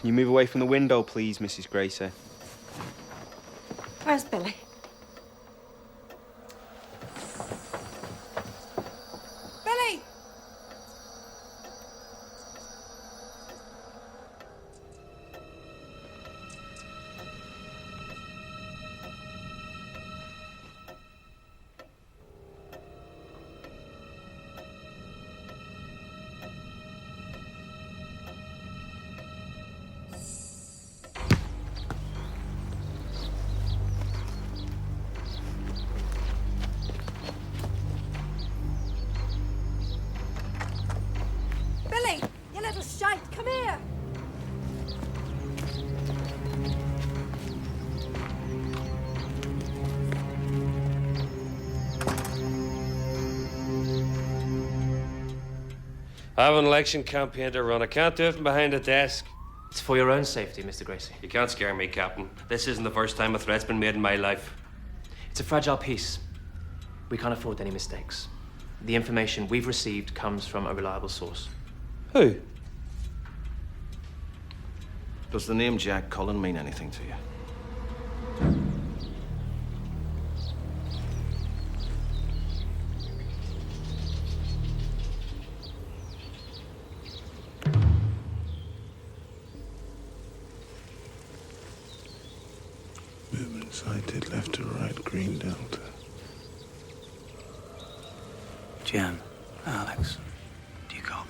Can you move away from the window, please, Mrs. Gracie? Where's Billy? Billy! Billy, you little shite, come here! I have an election campaign to run. I can't do it from behind a desk. It's for your own safety, Mr. Gracie. You can't scare me, Captain. This isn't the first time a threat's been made in my life. It's a fragile peace. We can't afford any mistakes. The information we've received comes from a reliable source. Who? Does the name Jack Cullen mean anything to you? Movement sighted, left to right, green delta. Jan, Alex, do you copy?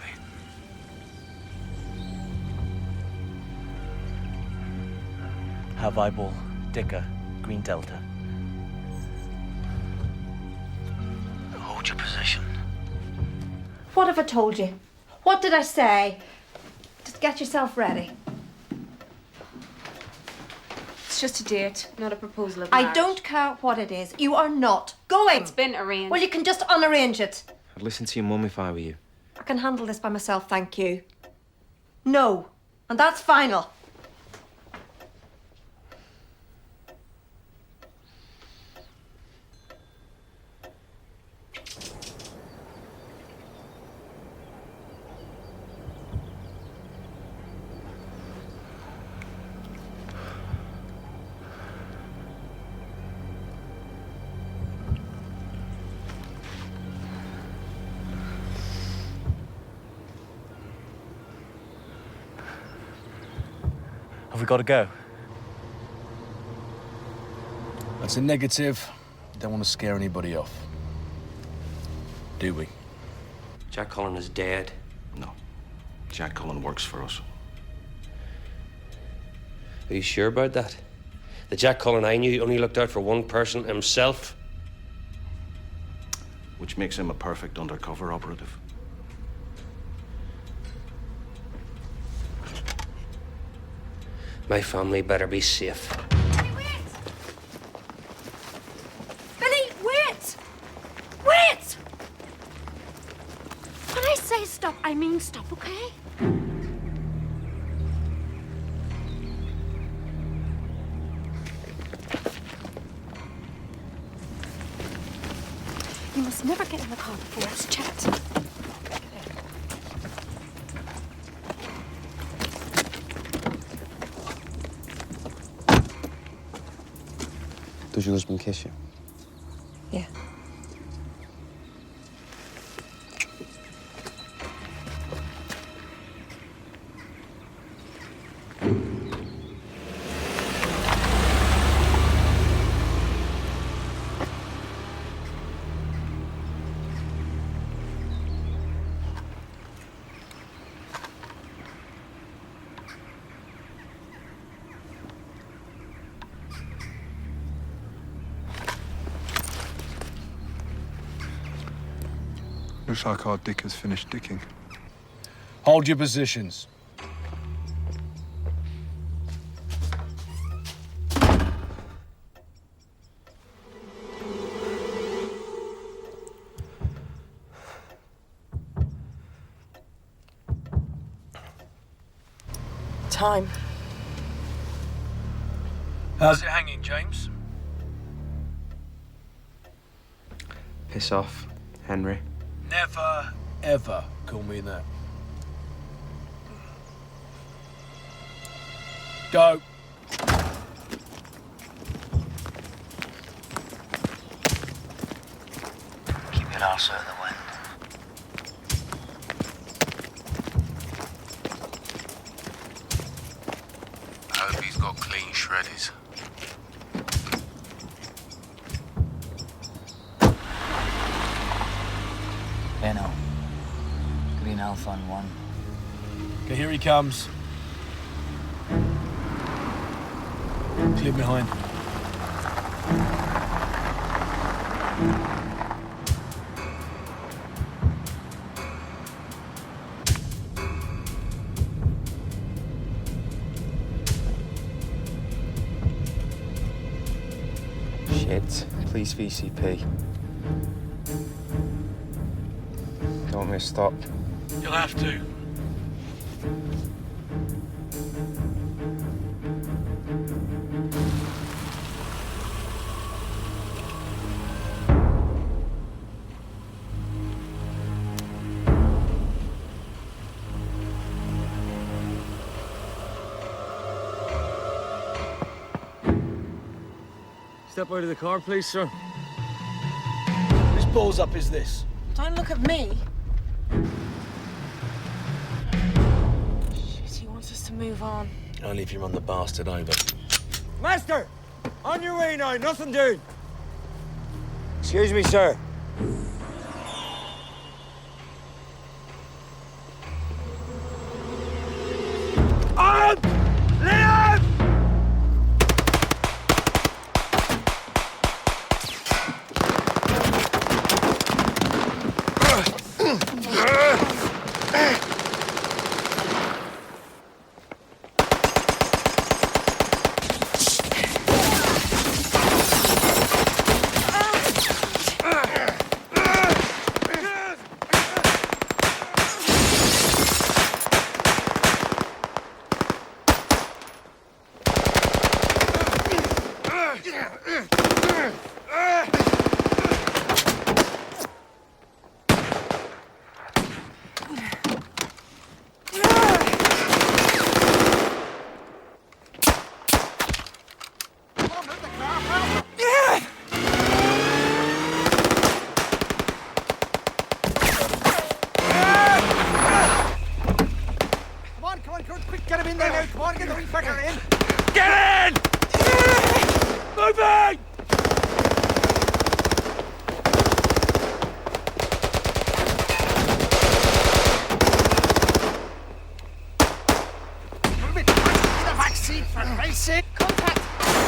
Have eyeball, Dicker, green delta. Hold your position. What have I told you? What did I say? Just get yourself ready. It's just a date, not a proposal of I marriage. don't care what it is. You are not going. It's been arranged. Well, you can just unarrange it. I'd listen to your mum if I were you. I can handle this by myself, thank you. No. And that's final. Have we got to go? That's a negative. Don't want to scare anybody off. Do we? Jack Cullen is dead. No. Jack Cullen works for us. Are you sure about that? The Jack Cullen I knew only looked out for one person, himself. Which makes him a perfect undercover operative. My family better be safe. Billy, wait! Billy, wait! Wait! When I say stop, I mean stop, okay? You must never get in the car before it's checked. Does your husband kiss you? Yeah. Looks like our dick has finished dicking. Hold your positions. Time. How's it hanging, James? Piss off, Henry. Never, ever call me that. Go. Keep your arse out of the wind. I hope he's got clean shreddies. Benno. Green Alpha on 1. Okay, here he comes. Clear behind. Shit. Please VCP. Don't want me to stop. You'll have to. Step out of the car, please, sir. Whose balls up is this? Don't look at me. Shit, he wants us to move on. Only if you run the bastard over. Master! On your way now, nothing doing. Excuse me, sir. On! Liam! Quick, get him in there now. Come on, get the refactor in. Get in! Moving! Move it. In the back seat, for Christ's sake. Contact!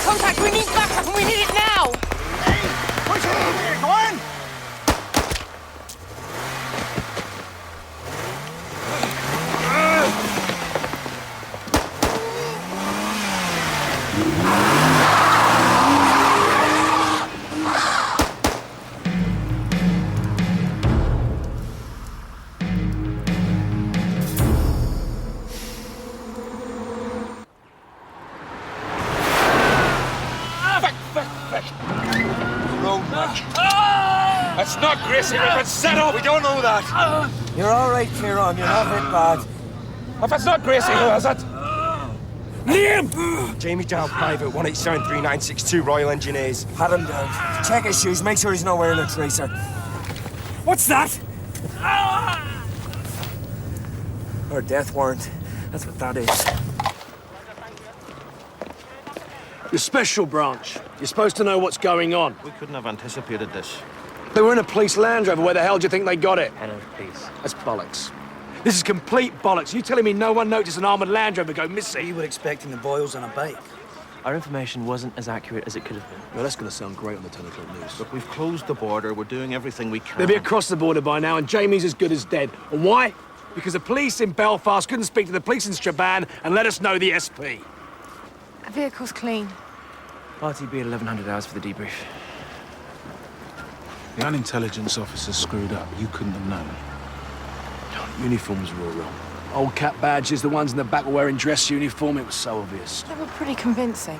Contact! We need backup and we need it now! Hey, push it in there. Go on. That's not Gracie, we've been set up! We don't know that! You're all right, Kieran. You're not hit bad. If it's not Gracie, who is it? Liam! Jamie Down Private, 1873962 Royal Engineers. Pat him down. Check his shoes. Make sure he's not wearing a tracer. What's that? Or a death warrant. That's what that is. The special branch. You're supposed to know what's going on. We couldn't have anticipated this. They were in a police Land Rover. Where the hell do you think they got it? Hello, please. That's bollocks. This is complete bollocks. You telling me no one noticed an armoured Land Rover go missing? You were expecting the Boyles on a bike. Our information wasn't as accurate as it could have been. Well, that's going to sound great on the 10 o'clock news. Look, we've closed the border. We're doing everything we can. They'll be across the border by now, and Jamie's as good as dead. And why? Because the police in Belfast couldn't speak to the police in Strabane and let us know the SP. A vehicle's clean. RTB at 1100 hours for the debrief. The unintelligence officer screwed up. You couldn't have known. Uniforms were all wrong. Old cap badges, the ones in the back were wearing dress uniform. It was so obvious. They were pretty convincing.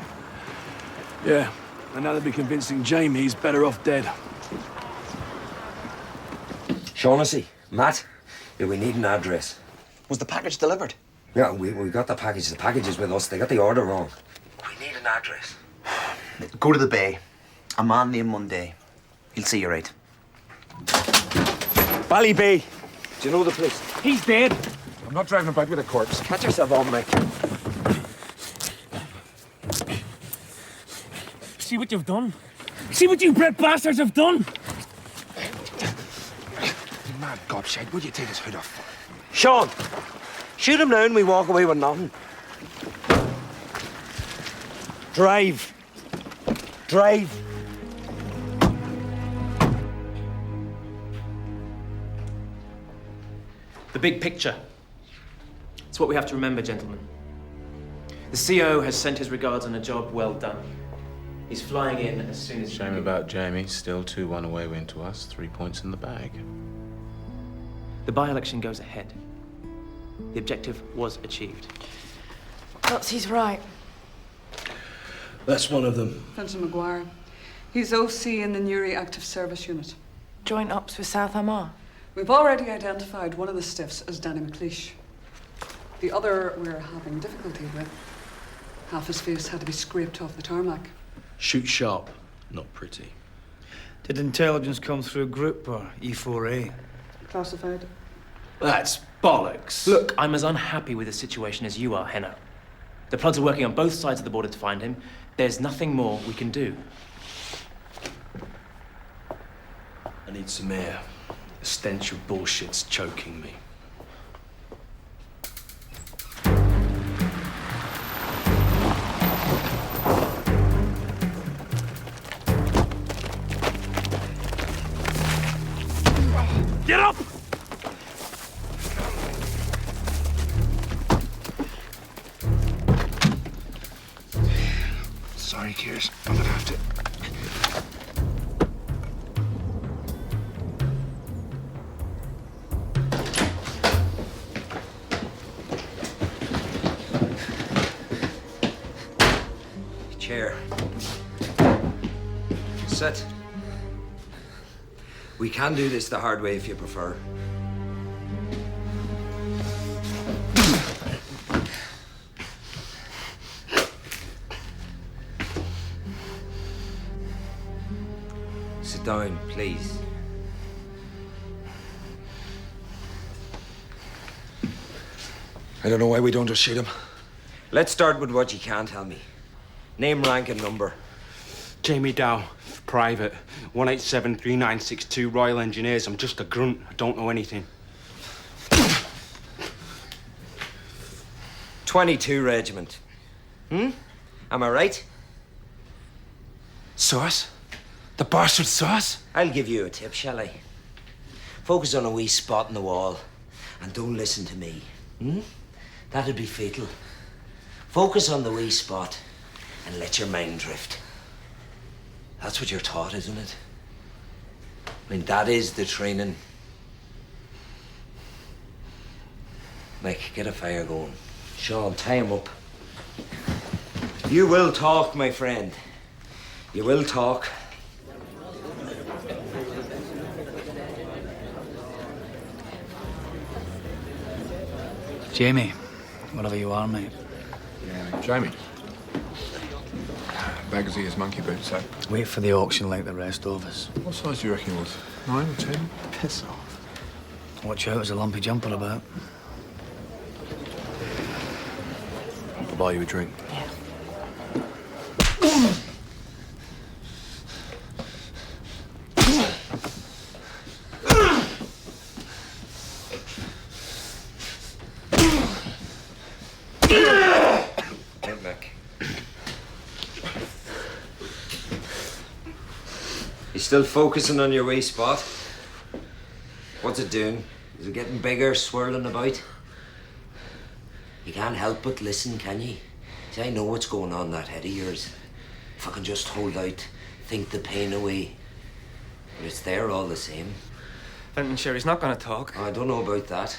Yeah, and now they'll be convincing Jamie he's better off dead. Shaughnessy, Matt, we need an address. Was the package delivered? Yeah, we got the package. The package is with us. They got the order wrong. We need an address. Go to the bay. A man named Monday. He'll see you right. Bally Bay. Do you know the place? He's dead. I'm not driving about with a corpse. Catch yourself on, mate. See what you've done? See what you bred bastards have done? You mad gobshite, would you take his hood off? Sean, shoot him now and we walk away with nothing. Drive. Drive. The big picture. It's what we have to remember, gentlemen. The CO has sent his regards on a job well done. He's flying in as soon as... Shame about Jamie. Still 2-1 away win to us. 3 points in the bag. The by-election goes ahead. The objective was achieved. Dotsey's right. That's one of them. Vincent McGuire. He's OC in the Newry Active Service Unit. Joint ops with South Armagh. We've already identified one of the stiffs as Danny McLeish. The other we're having difficulty with. Half his face had to be scraped off the tarmac. Shoot sharp, not pretty. Did intelligence come through group or E4A? Classified. That's bollocks. Look, I'm as unhappy with the situation as you are, Henno. The Plodds are working on both sides of the border to find him. There's nothing more we can do. I need some air. The stench of bullshit's choking me. Get up! Sorry, Kears. I'm gonna have to. Chair. Sit. We can do this the hard way if you prefer. Sit down, please. I don't know why we don't just shoot him. Let's start with what you can tell me. Name, rank, and number. Jamie Dow, private, 1873962 Royal Engineers. I'm just a grunt. I don't know anything. 22 Regiment. Am I right? Sauce? The bastard sauce? I'll give you a tip, shall I? Focus on a wee spot in the wall and don't listen to me. That'd be fatal. Focus on the wee spot and let your mind drift. That's what you're taught, isn't it? I mean, that is the training. Mike, get a fire going. Sean, tie him up. You will talk, my friend. You will talk. Jamie, whatever you are, mate. Yeah, Jamie. Bagsy his monkey boots, so. Wait for the auction like the rest of us. What size do you reckon he was? 9 or 10? Piss off. Watch out, there's a lumpy jumper about. I'll buy you a drink. Right back. You still focusing on your wee spot? What's it doing? Is it getting bigger, swirling about? You can't help but listen, can you? See, I know what's going on in that head of yours. If I can just hold out, think the pain away. But it's there all the same. Fenton Sherry's not going to talk. I don't know about that.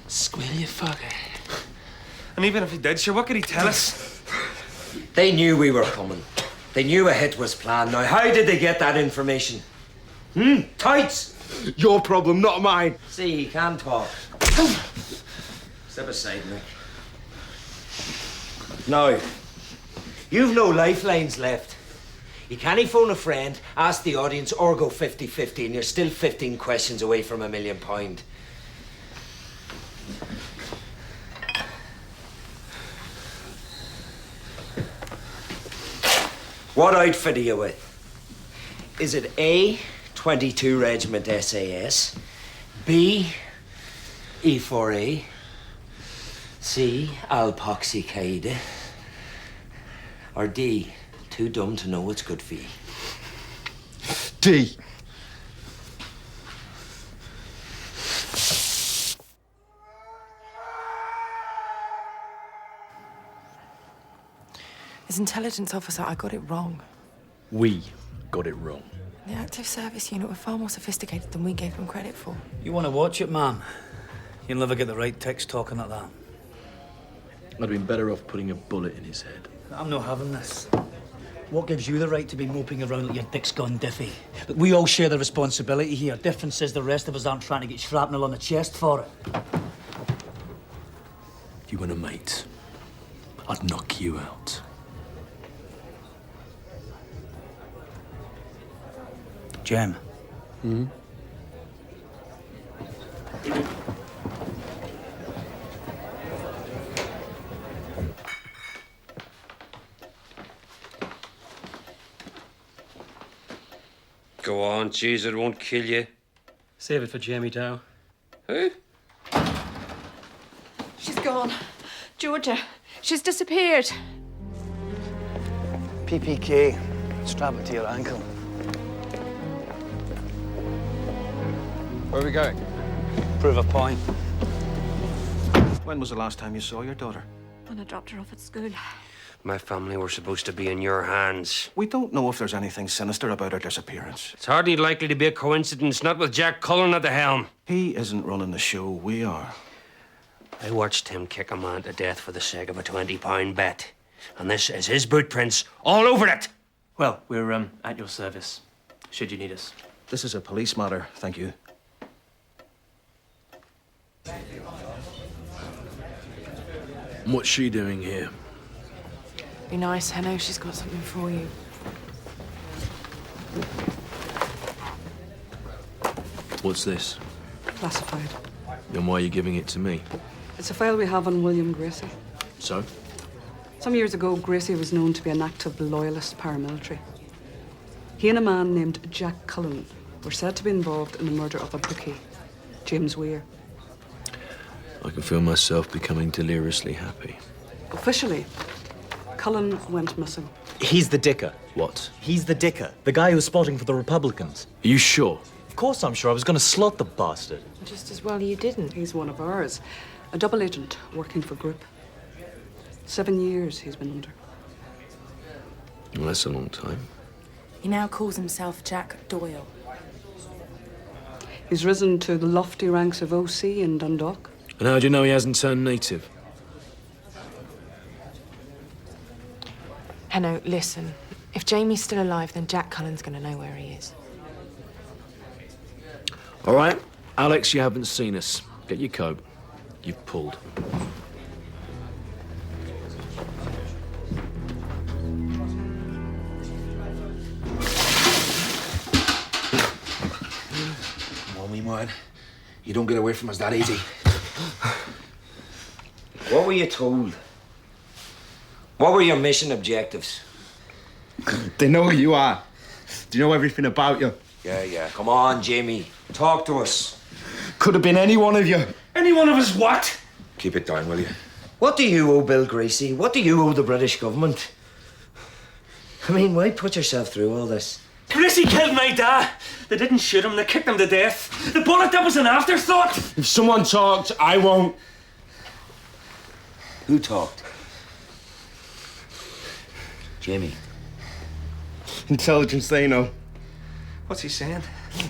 Squeal, you fucker. And even if he did, sure, what could he tell us? They knew we were coming. They knew a hit was planned. Now, how did they get that information? Tights? Your problem, not mine. See, he can talk. Step aside, Nick. Now, you've no lifelines left. You can't phone a friend, ask the audience, or go 50-50, and you're still 15 questions away from £1 million. What outfit are you with? Is it A, 22 Regiment SAS, B, E4A, C, Alpoxy Qaeda, or D, too dumb to know what's good for you? D. As intelligence officer, I got it wrong. We got it wrong. The active service unit were far more sophisticated than we gave them credit for. You want to watch it, ma'am? You'll never get the right text talking like that. I'd have been better off putting a bullet in his head. I'm not having this. What gives you the right to be moping around like your dick's gone diffy? Look, we all share the responsibility here. Difference is the rest of us aren't trying to get shrapnel on the chest for it. If you weren't a mate, I'd knock you out. Jem. Go on, jeez, it won't kill you. Save it for Jamie Dow. Who? She's gone. Georgia, she's disappeared. PPK. Strap it to your ankle. Where are we going? Prove a point. When was the last time you saw your daughter? When I dropped her off at school. My family were supposed to be in your hands. We don't know if there's anything sinister about her disappearance. It's hardly likely to be a coincidence, not with Jack Cullen at the helm. He isn't running the show, we are. I watched him kick a man to death for the sake of a £20 bet. And this is his boot prints all over it. Well, we're at your service, should you need us. This is a police matter, thank you. What's she doing here? Be nice, I know she's got something for you. What's this? Classified. Then why are you giving it to me? It's a file we have on William Gracie. So? Some years ago, Gracie was known to be an active loyalist paramilitary. He and a man named Jack Cullen were said to be involved in the murder of a bookie, James Weir. I can feel myself becoming deliriously happy. Officially, Cullen went missing. He's the dicker. What? He's the dicker. The guy who's spotting for the Republicans. Are you sure? Of course I'm sure. I was going to slot the bastard. Just as well you didn't. He's one of ours. A double agent working for Group. 7 years he's been under. Well, that's a long time. He now calls himself Jack Doyle. He's risen to the lofty ranks of OC in Dundalk. And how do you know he hasn't turned native? Hanno, listen. If Jamie's still alive, then Jack Cullen's going to know where he is. All right. Alex, you haven't seen us. Get your coat. You've pulled. Come on, wee man. You don't get away from us that easy. What were you told? What were your mission objectives? They know who you are. Do you know everything about you? Yeah. Come on, Jamie. Talk to us. Could have been any one of you. Any one of us what? Keep it down, will you? What do you owe Bill Gracie? What do you owe the British government? I mean, why put yourself through all this? Gracie killed my dad. They didn't shoot him, they kicked him to death. The bullet, that was an afterthought. If someone talked, I won't. Who talked? Jamie. Intelligence, they know. What's he saying?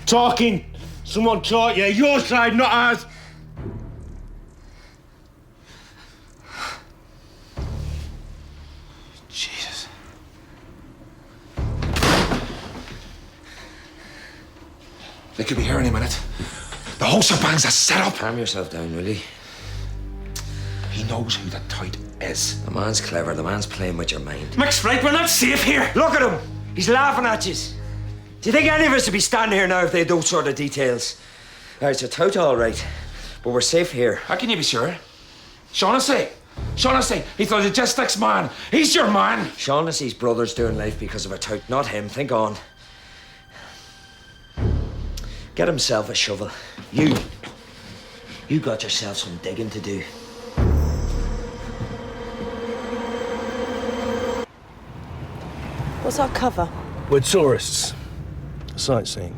Talking. Someone taught you. Your side, not ours. Jesus. They could be here any minute. The whole shebang's a setup. Calm yourself down, will you? He knows who the type is. The man's clever. The man's playing with your mind. Mick's right, we're not safe here. Look at him. He's laughing at you. Do you think any of us would be standing here now if they had those sort of details? Now, it's a tout, all right, but we're safe here. How can you be sure? Shaughnessy! Shaughnessy! He's the logistics man. He's your man. Shaughnessy's brother's doing life because of a tout, not him. Think on. Get himself a shovel. You got yourself some digging to do. What's our cover? We're tourists. Sightseeing.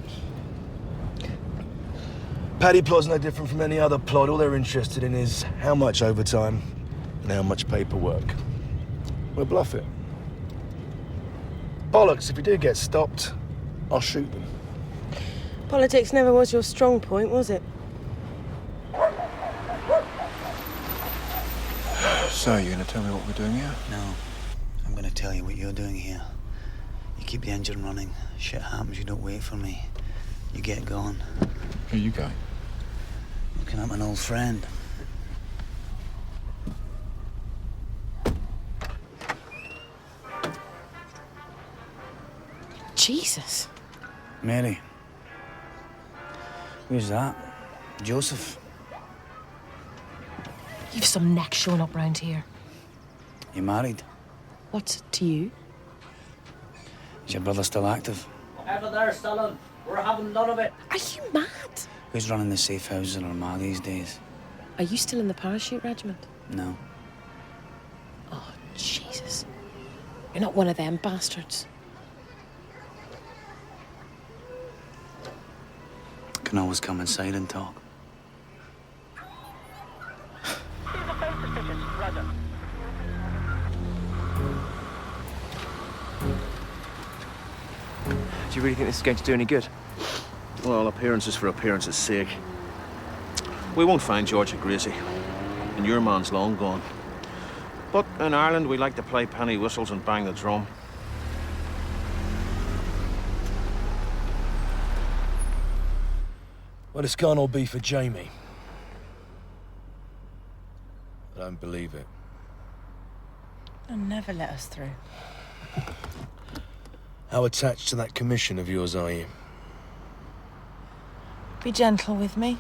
Paddy plot's no different from any other plot. All they're interested in is how much overtime and how much paperwork. We'll bluff it. Bollocks, if we do get stopped, I'll shoot them. Politics never was your strong point, was it? So, you gonna tell me what we're doing here? No. I'm gonna tell you what you're doing here. You keep the engine running. Shit happens, you don't wait for me. You get gone. Where you going? Looking at an old friend. Jesus. Mary. Who's that? Joseph. You've some neck showing up round here. You married? What's it to you? Is your brother still active? Whatever they're selling, we're having none of it. Are you mad? Who's running the safe houses in Armagh these days? Are you still in the parachute regiment? No. Oh, Jesus. You're not one of them bastards. Can always come inside and talk. Do you really think this is going to do any good? Well, appearances for appearances' sake. We won't find George at Gracie, and your man's long gone. But in Ireland, we like to play penny whistles and bang the drum. Well, this can't all be for Jamie. I don't believe it. They'll never let us through. How attached to that commission of yours are you? Be gentle with me.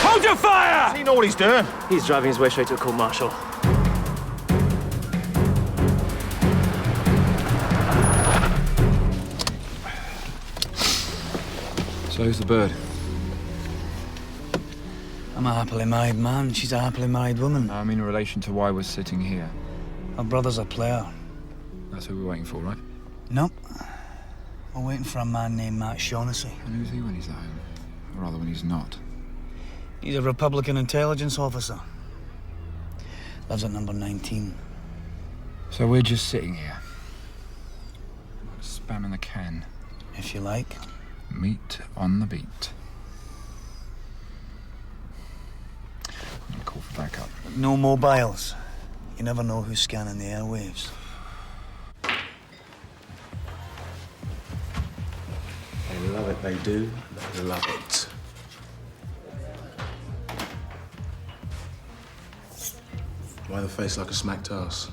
Hold your fire! Does he know what he's doing? He's driving his way straight to a court-martial. So who's the bird? I'm a happily married man, she's a happily married woman. I mean in relation to why we're sitting here. Her brother's a player. That's who we're waiting for, right? Nope. We're waiting for a man named Matt Shaughnessy. And who's he when he's at home? Or rather, when he's not? He's a Republican intelligence officer. Lives at number 19. So we're just sitting here. Spamming the can. If you like. Meat on the beat. I'm gonna call for backup. No mobiles. You never know who's scanning the airwaves. They love it, they do. They love it. Why the face like a smacked ass?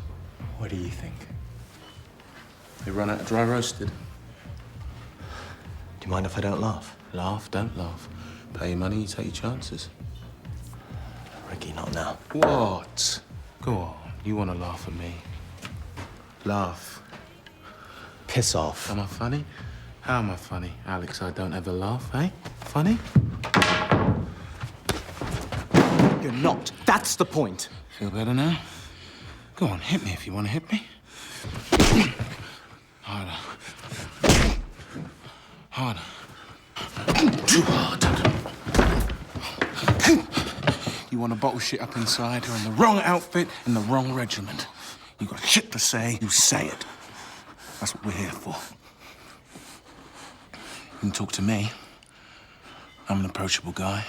What do you think? They run out of dry roasted. Do you mind if I don't laugh? Laugh, don't laugh. Pay your money, you take your chances. Ricky, not now. What? Go on, you want to laugh at me. Laugh. Piss off. Am I funny? How am I funny? Alex, I don't ever laugh, eh? Funny? You're not. That's the point. Feel better now? Go on, hit me if you want to hit me. Harder. Harder. Too hard. You want to bottle shit up inside? You're in the wrong outfit, in the wrong regiment. You got shit to say, you say it. That's what we're here for. You can talk to me. I'm an approachable guy.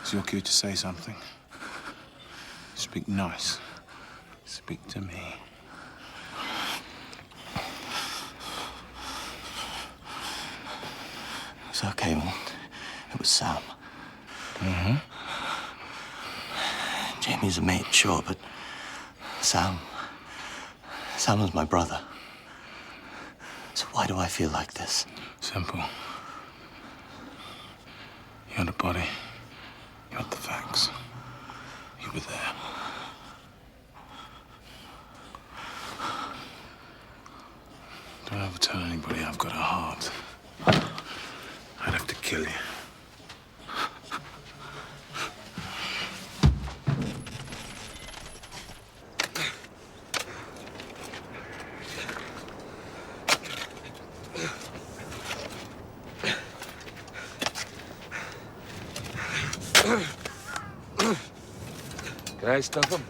It's your cue to say something. Speak nice. Speak to me. It's okay, man. It was Sam. Mm-hmm. Jamie's a mate, sure, but Sam was my brother. So why do I feel like this? Simple. You had a body. You had the facts. You were there. Don't ever tell anybody I've got a heart. I'd have to kill you. Can I stuff him?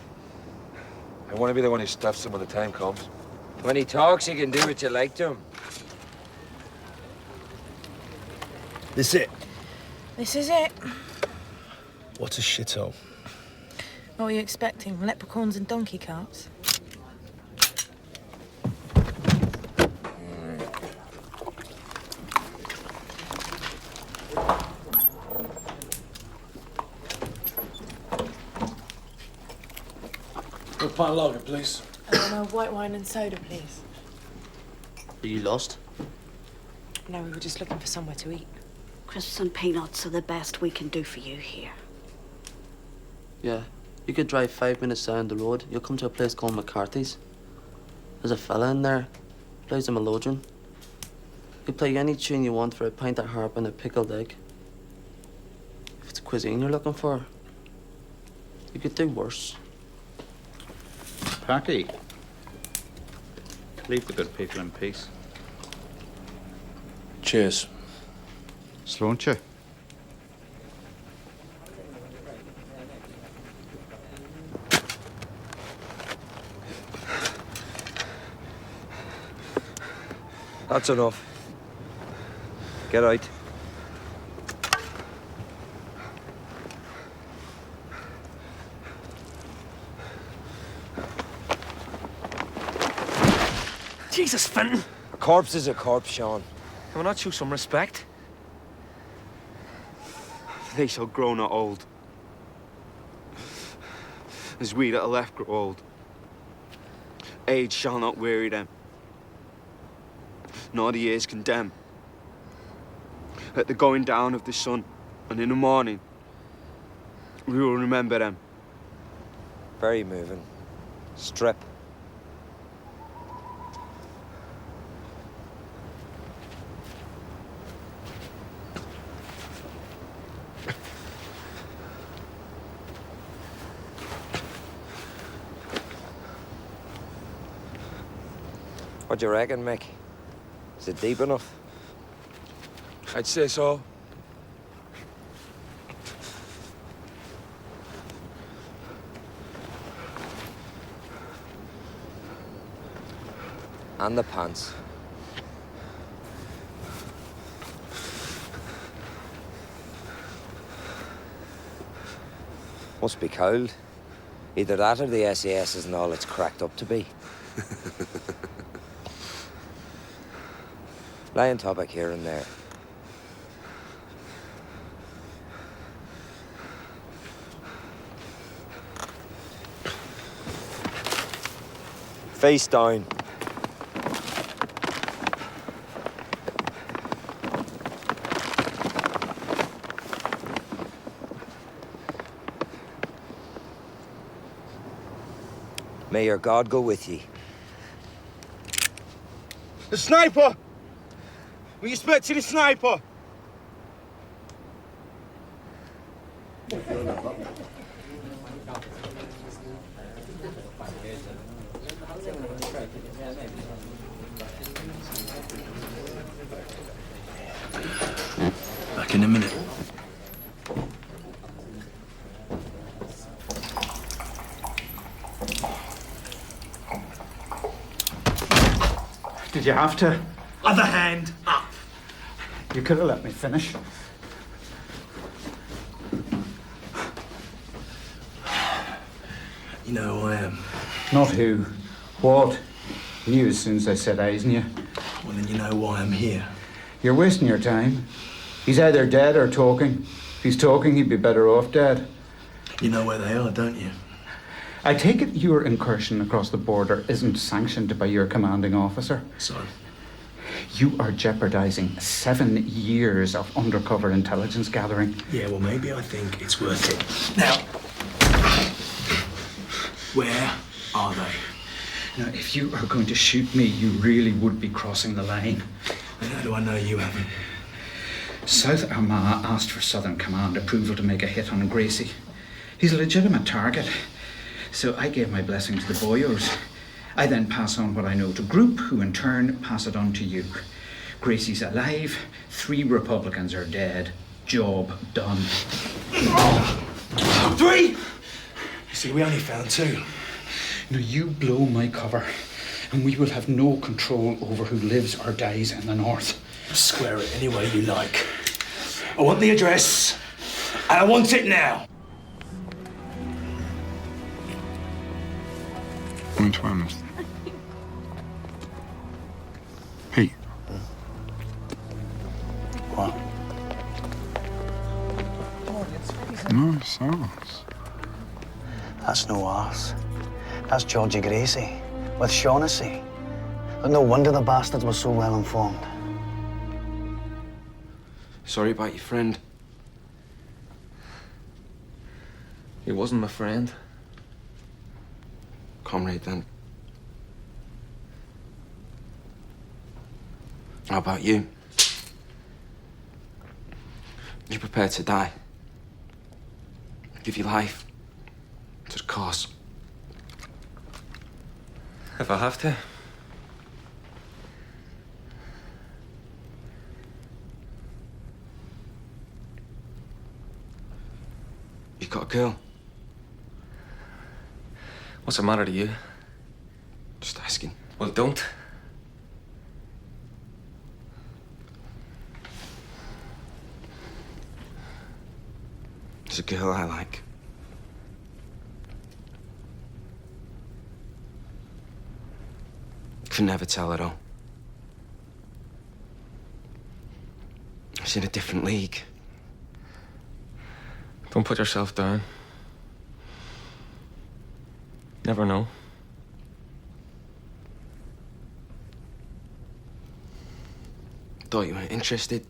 I want to be the one who stuffs him when the time comes. When he talks, you can do what you like to him. This it? This is it. What a shithole. What were you expecting? Leprechauns and donkey carts? A pint lager, please. No, white wine and soda, please. Are you lost? No, we were just looking for somewhere to eat. Crisps and peanuts are the best we can do for you here. Yeah. You could drive 5 minutes down the road. You'll come to a place called McCarthy's. There's a fella in there. Plays a melodeon. You play any tune you want for a pint of harp and a pickled egg. If it's cuisine you're looking for, you could do worse. Patty, leave the good people in peace. Cheers. Sluncher. That's enough. Get out. Jesus, Fenton! A corpse is a corpse, Sean. Can we not show some respect? They shall grow not old, as we that are left grow old. Age shall not weary them, nor the years condemn. At the going down of the sun, and in the morning, we will remember them. Very moving. Strip. What do you reckon, Mick? Is it deep enough? I'd say so. And the pants. Must be cold. Either that or the SAS isn't all it's cracked up to be. Lying topic here and there. Face down. May your God go with ye. The sniper! We expecting a sniper! Back in a minute. Did you have to? Other hand up. You could have let me finish. You know who I am. Not who. What? You knew as soon as I set eyes on you. Well, then you know why I'm here. You're wasting your time. He's either dead or talking. If he's talking, he'd be better off dead. You know where they are, don't you? I take it your incursion across the border isn't sanctioned by your commanding officer. So? You are jeopardizing 7 years of undercover intelligence gathering. Yeah, well, maybe I think it's worth it. Now, where are they? Now, if you are going to shoot me, you really would be crossing the line. And how do I know you haven't? South Armagh asked for Southern Command approval to make a hit on Gracie. He's a legitimate target. So I gave my blessing to the boyos. I then pass on what I know to Group, who in turn pass it on to you. Gracie's alive, 3 Republicans are dead. Job done. 3! You see, we only found 2. Now you blow my cover, and we will have no control over who lives or dies in the north. Square it any way you like. I want the address, and I want it now. Which ones? Pete. What? No, it's ours. That's no ours. That's Georgie Gracie with Shaughnessy. No wonder the bastards were so well informed. Sorry about your friend. He wasn't my friend. Comrade, then. How about you? You prepared to die? Give your life to the cause? If I have to. You got a girl? What's the matter to you? Just asking. Well, don't. There's a girl I like. Could never tell her though. She's in a different league. Don't put yourself down. Never know. Thought you weren't interested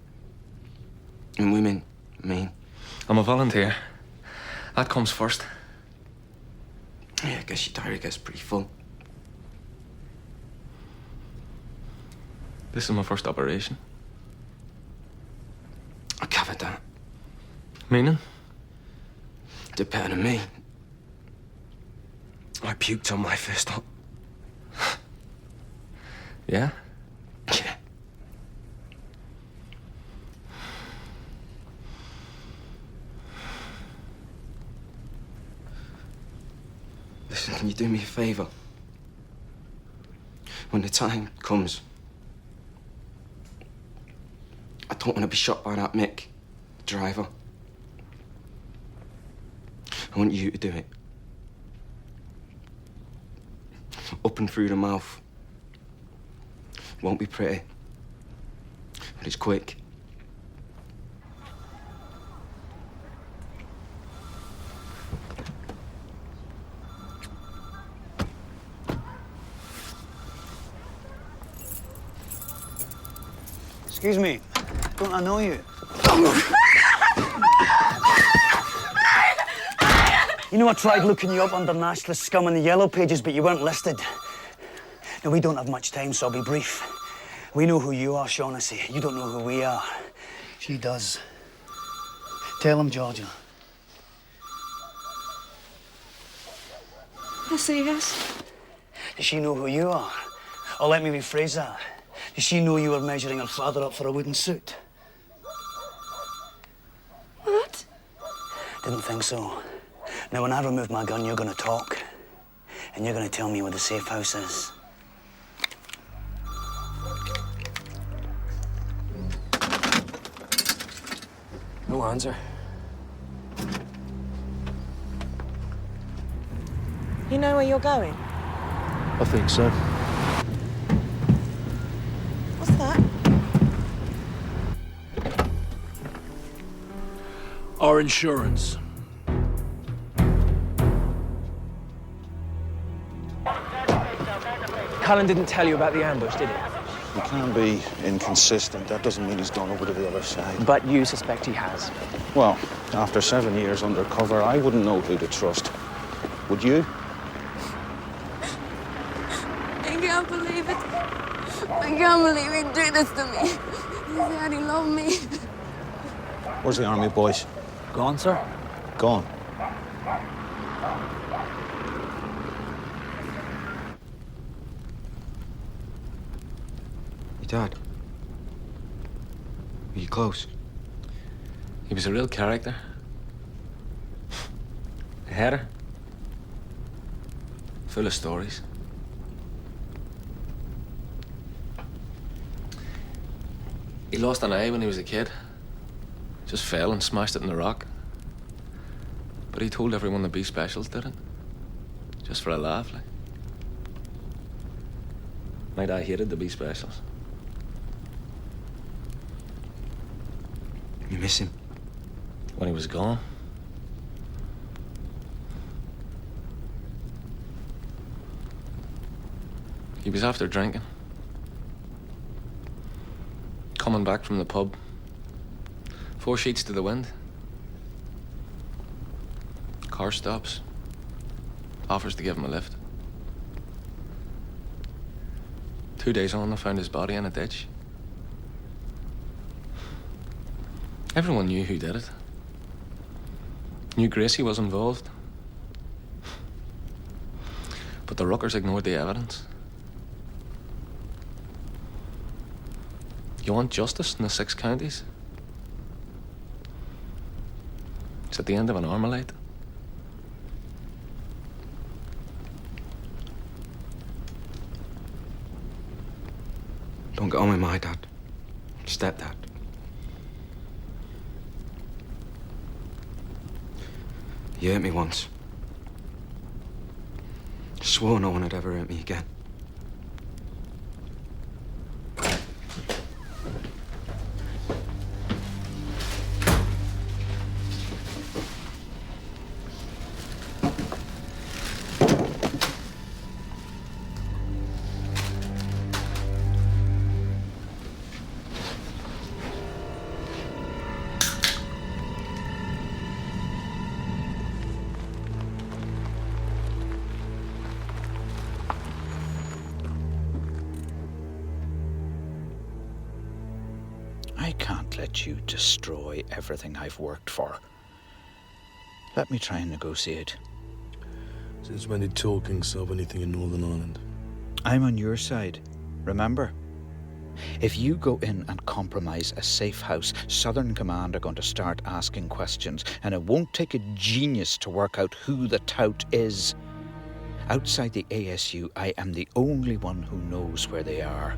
in women, I mean. I'm a volunteer. That comes first. Yeah, I guess your diary gets pretty full. This is my first operation. I covered that. Meaning? Did better than me. I puked on my first op. Yeah? Yeah. Listen, can you do me a favour? When the time comes, I don't want to be shot by that Mick, the driver. I want you to do it. Up and through the mouth. Won't be pretty, but it's quick. Excuse me, don't I know you? You know, I tried looking you up under nationalist scum in the yellow pages, but you weren't listed. Now, we don't have much time, so I'll be brief. We know who you are, Shaughnessy. You don't know who we are. She does. Tell him, Georgia. I say yes. Does she know who you are? Or let me rephrase that. Does she know you were measuring her father up for a wooden suit? What? Didn't think so. Now, when I remove my gun, you're going to talk. And you're going to tell me where the safe house is. No answer. You know where you're going? I think so. What's that? Our insurance. Cullen didn't tell you about the ambush, did he? He can be inconsistent. That doesn't mean he's gone over to the other side. But you suspect he has. Well, after 7 years undercover, I wouldn't know who to trust. Would you? I can't believe it. I can't believe he'd do this to me. He said he loved me. Where's the army boys? Gone, sir? Gone. Your dad? Were you close? He was a real character. A header. Full of stories. He lost an eye when he was a kid. Just fell and smashed it in the rock. But he told everyone the B specials did it. Just for a laugh, like. My dad hated the B specials. You miss him? When he was gone. He was after drinking. Coming back from the pub. 4 sheets to the wind. Car stops. Offers to give him a lift. 2 days on, I found his body in a ditch. Everyone knew who did it. Knew Gracie was involved. But the Ruckers ignored the evidence. You want justice in the 6 counties? It's at the end of an Armalite. Don't get on with my dad. Stepdad. He hurt me once. Swore no one would ever hurt me again. I can't let you destroy everything I've worked for. Let me try and negotiate. Since when did talking solve anything in Northern Ireland? I'm on your side, remember? If you go in and compromise a safe house, Southern Command are going to start asking questions, and it won't take a genius to work out who the tout is. Outside the ASU, I am the only one who knows where they are.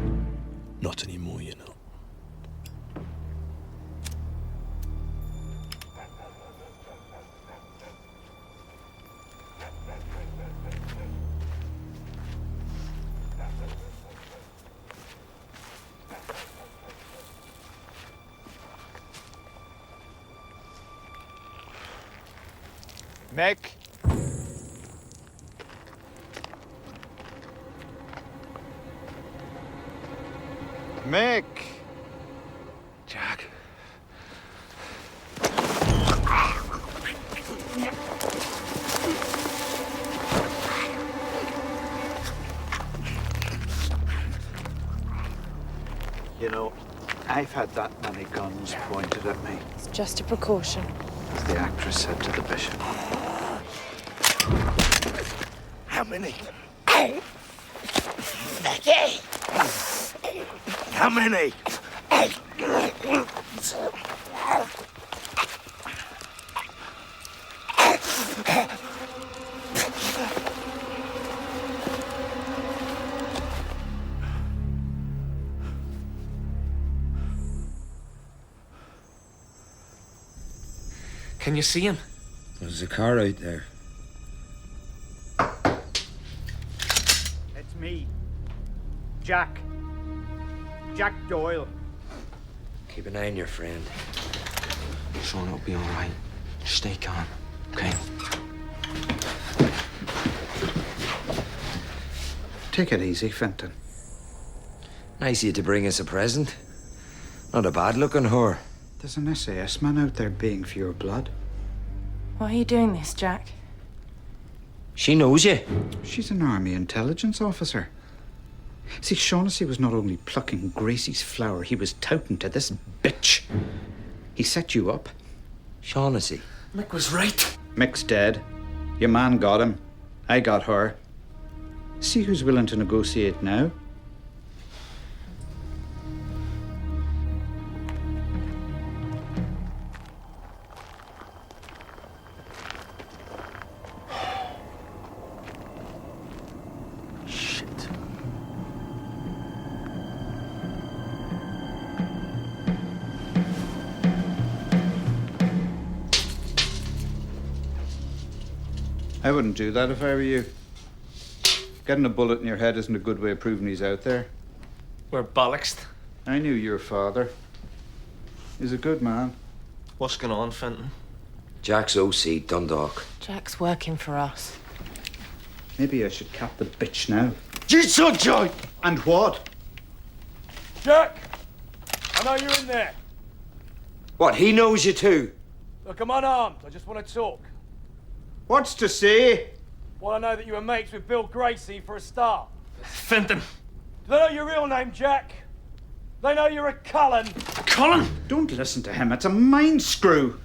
Not anymore, you know. Mick? Mick! Jack. You know, I've had that many guns pointed at me, It's just a precaution. as the actress said to the bishop. How many? How many? Can you see him? There's a car out there. Jack. Jack Doyle. Keep an eye on your friend. Sean, it'll be all right. Just stay calm, okay? Take it easy, Fenton. Nice of you to bring us a present. Not a bad-looking whore. There's an SAS man out there baying for your blood. Why are you doing this, Jack? She knows you. She's an army intelligence officer. See, Shaughnessy was not only plucking Gracie's flower, he was touting to this bitch. He set you up. Shaughnessy? Mick was right. Mick's dead. Your man got him. I got her. See who's willing to negotiate now. I wouldn't do that if I were you. Getting a bullet in your head isn't a good way of proving he's out there. We're bollocksed. I knew your father. He's a good man. What's going on, Fenton? Jack's OC, Dundalk. Jack's working for us. Maybe I should cap the bitch now. Jesus, Joe! And what? Jack! I know you're in there. What, he knows you too? Look, I'm unarmed. I just want to talk. What's to say? Well, I know that you were mates with Bill Gracie for a start. Fenton! Do they know your real name, Jack? They know you're a Cullen. Cullen? Don't listen to him. It's a mind screw.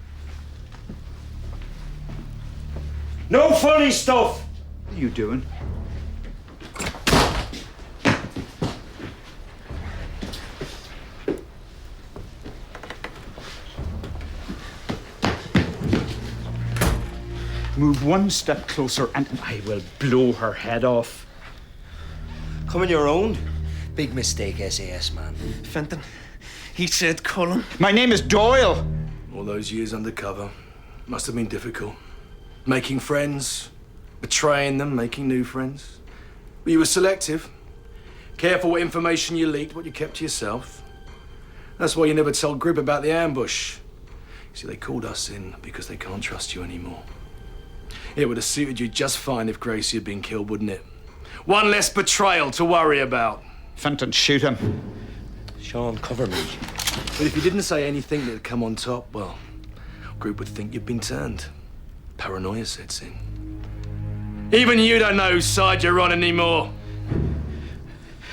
No funny stuff! What are you doing? Move one step closer and I will blow her head off. Come on your own. Big mistake, SAS man. Fenton, he said Cullen. My name is Doyle. All those years undercover must have been difficult. Making friends, betraying them, making new friends. But you were selective. Careful what information you leaked, what you kept to yourself. That's why you never told Grib about the ambush. You see, they called us in because they can't trust you anymore. It would have suited you just fine if Gracie had been killed, wouldn't it? One less betrayal to worry about. Fenton, shoot him. Sean, cover me. But if you didn't say anything that had come on top, well, Group would think you'd been turned. Paranoia sets in. Even you don't know whose side you're on anymore.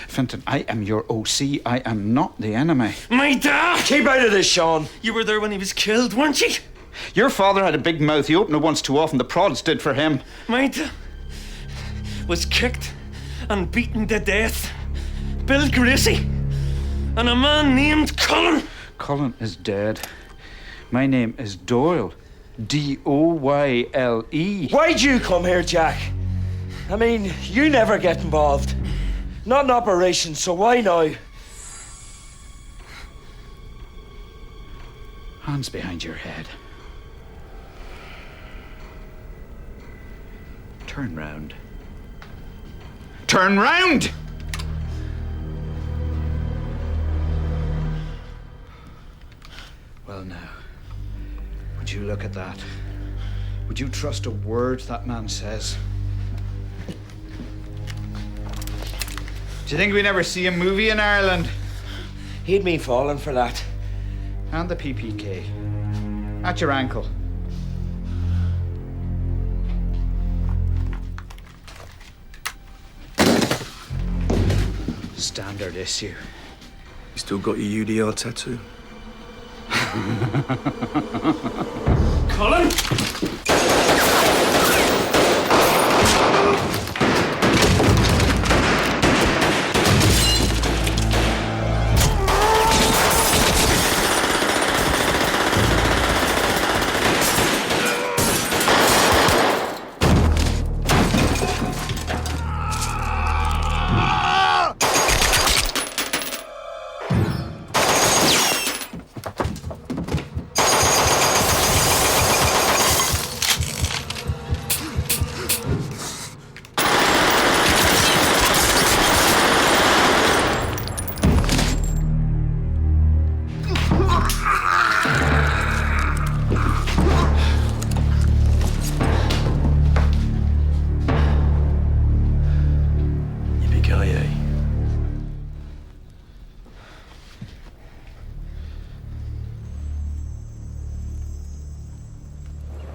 Fenton, I am your OC. I am not the enemy. My dad! Keep out of this, Sean. You were there when he was killed, weren't you? Your father had a big mouth. He opened it once too often. The prods did for him. My dad was kicked and beaten to death. Bill Gracie and a man named Cullen. Cullen is dead. My name is Doyle. D-O-Y-L-E. Why'd you come here, Jack? I mean, you never get involved. Not in operations, so why now? Hands behind your head. Turn round. Turn round! Well, now, would you look at that? Would you trust a word that man says? Do you think we never see a movie in Ireland? He'd been falling for that. And the PPK. At your ankle. Standard issue. You still got your UDR tattoo? Cullen!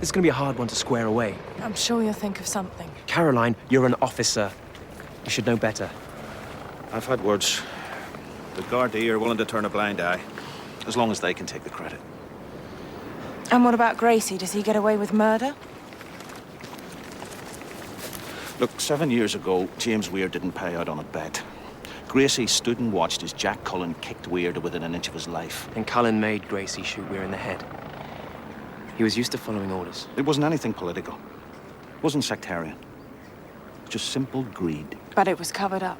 This is going to be a hard one to square away. I'm sure you'll think of something. Caroline, you're an officer. You should know better. I've had words. The Gardaí are willing to turn a blind eye, as long as they can take the credit. And what about Gracie? Does he get away with murder? Look, 7 years ago, James Weir didn't pay out on a bet. Gracie stood and watched as Jack Cullen kicked Weir to within an inch of his life. And Cullen made Gracie shoot Weir in the head. He was used to following orders. It wasn't anything political. It wasn't sectarian. Just simple greed. But it was covered up.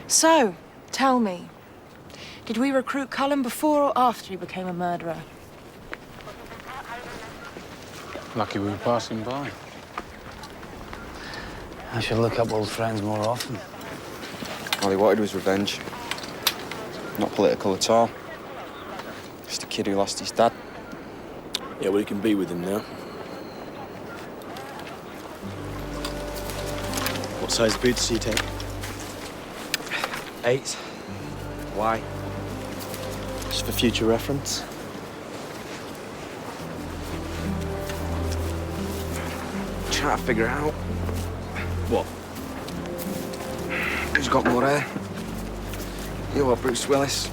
So, tell me, did we recruit Cullen before or after he became a murderer? Lucky we were passing by. I should look up old friends more often. All he wanted was revenge. Not political at all. Just a kid who lost his dad. Yeah, well, he can be with him now. What size boots do you take? 8. Why? Just for future reference. Trying to figure out What? who's got more hair. You or Bruce Willis?